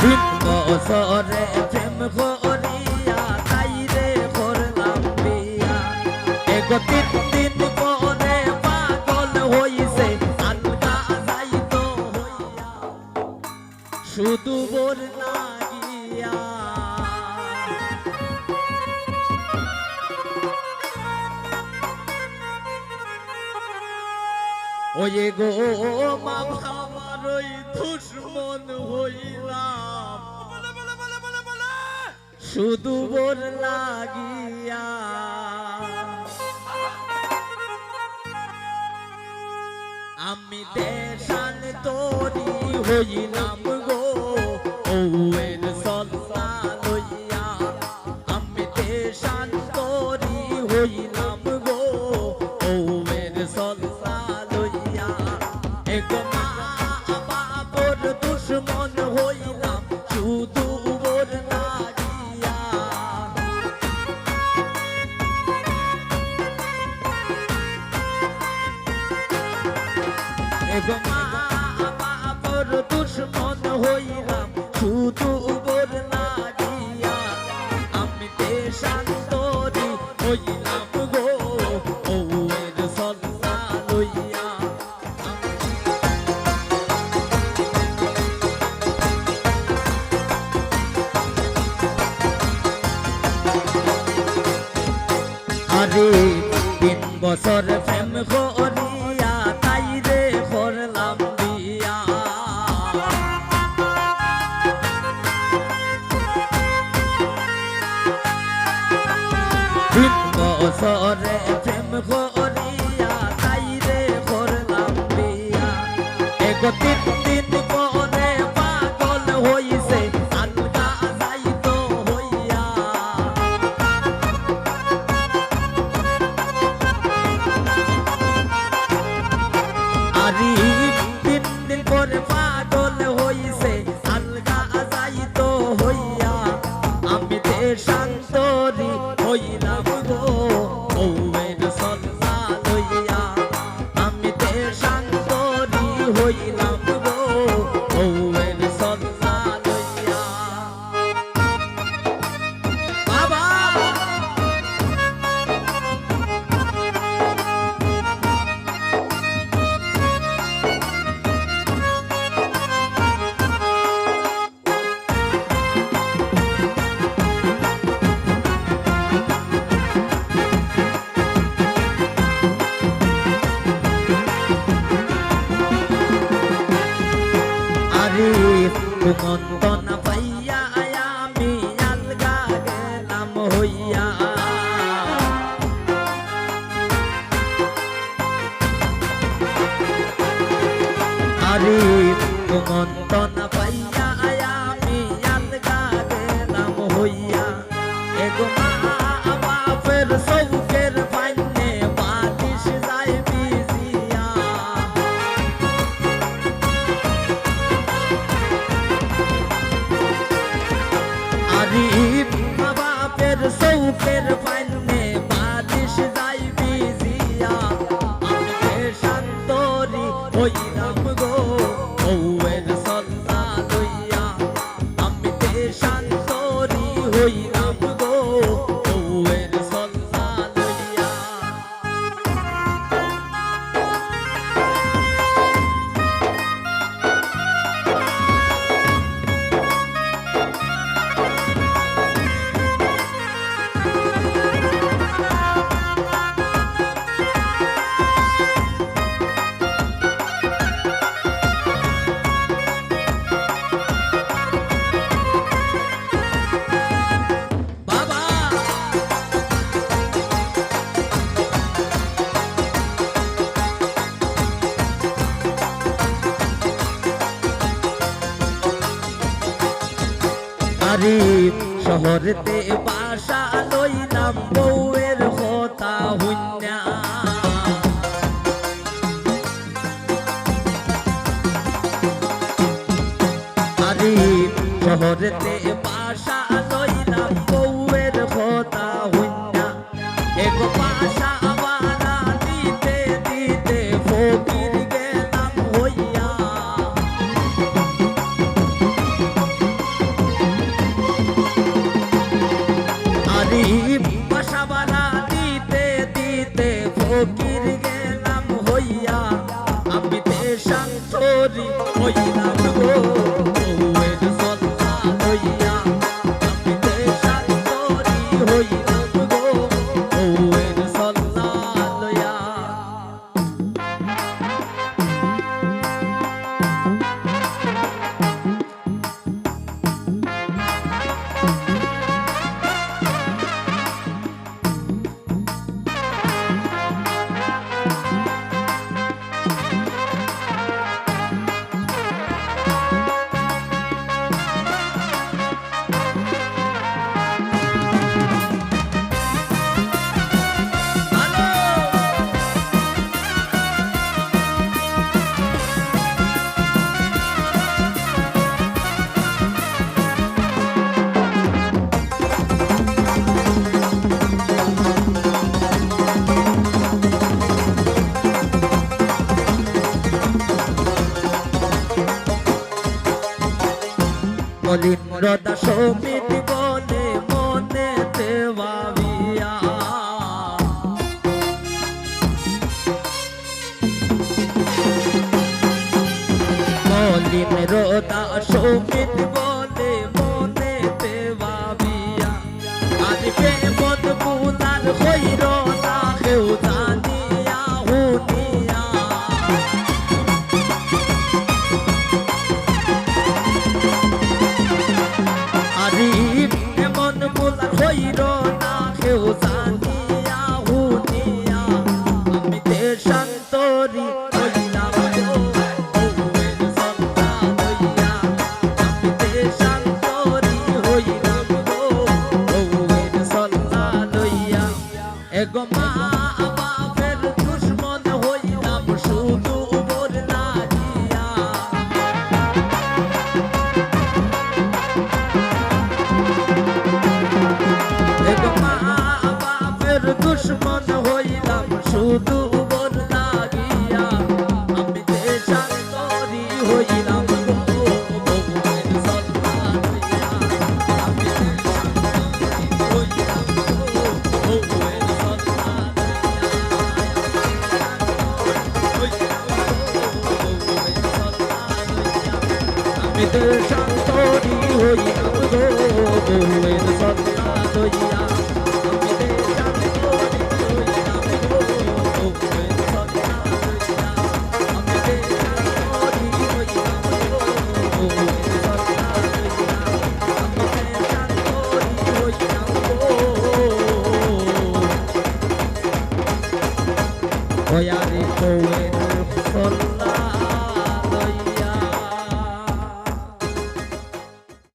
বছরে প্রেম করিয়া তাই রে করলাম বিয়া এগো 3 দিন পরে পাগল হইছে আলগা যাইতো হইয়া শুধু বোর লাগিয়া ওয়ে গো মা আমার ওই দুশ্মন হইলাম শুধু বোর লাগিয়া আমি দেশান তোরি হইলাম গো ওয়ের সল্লা লইয়া আমি দেশান তোরি হইলাম গো ওয়ের সল্লা লইয়া এগো মা বাবার দুশ্মন হইলাম শুধু বোর লাগিয়া এগো মা বাবার দুশ্মন হইলাম শুধু বোর লাগিয়া আমি দেশান্তরি হইলাম গো ওয়ের সল্লা লইয়া আরে 3 বছর প্রেম করিয়া তাই রে করলাম বিয়া 3 বছরে প্রেম করিয়া তাই রে করলাম বিয়া এগো 3 দিন পরে পাগল হইছে আলগা যাইতো হইয়া আরে 3 দিন পরে পাগল হইছে আলগা যাইতো হইয়া আমি দেশান্তরি হইলাম গো ওয়ের সল্লা লইয়া আমি দেশান্তরি হইলাম গো ওয়ের সল্লা লইয়া বাবা মন্তন পাইয়া আমি আলগা গেলাম হইয়া আরে মন্তন পাইয়া আমি আলগা গেলাম হইয়া এগো মা বাপের সৌকের পাইনে বাতিস যায় বিজিয়া আরে মা বাপের সৌকের পাইনে বাতিস যায় বিজিয়া আমি দেশান্তরি হইলাম গো ওয়ের সল্লা লইয়া আমি দেশান্তরি হইলাম গো ওয়ের সল্লা লইয়া আরে শহরেতে বাসা লইলাম বউয়ের কথা হইনা আরে শহরেতে বাসা লইলাম বউয়ের কথা হইনা এগো বাসা বানা দিতে দিতে ফকির গেলাম হইয়া হইলাম গো বউয়ের সল্লা লইয়া আমি দেশান্তরি হইলাম গো বউয়ের সল্লা লইয়া মলিন্দ্র দাস সমিতি বলে মনেতে ভাবিয়া মলিন্দ্র দাস সমিতি বলে মনেতে ভাবিয়া আজ প্রেমত পুনার হইর না কেউ জানিয়া হুনিয়া এমন মোলা হইল না কেউ জানিয়া হুনিয়া আমি দেশান্তরি হইলাম গো বউয়ের সল্লা লইয়া আমি দেশান্তরি হইলাম গো বউয়ের সল্লা লইয়া এগো মা বাপের দুশ্মন হইলাম শুধু উপর লাগিয়া দুশ্মন হইলাম শুধু বল লাগিয়া আমি দেশান্তরি হইলাম গো বউয়ের সল্লা লইয়া আমি দেশান্তরি হইলাম গো বউয়ের সল্লা আমি দেশান্তরি হইলাম গো বউয়ের সল্লা লইয়া Voy a recoger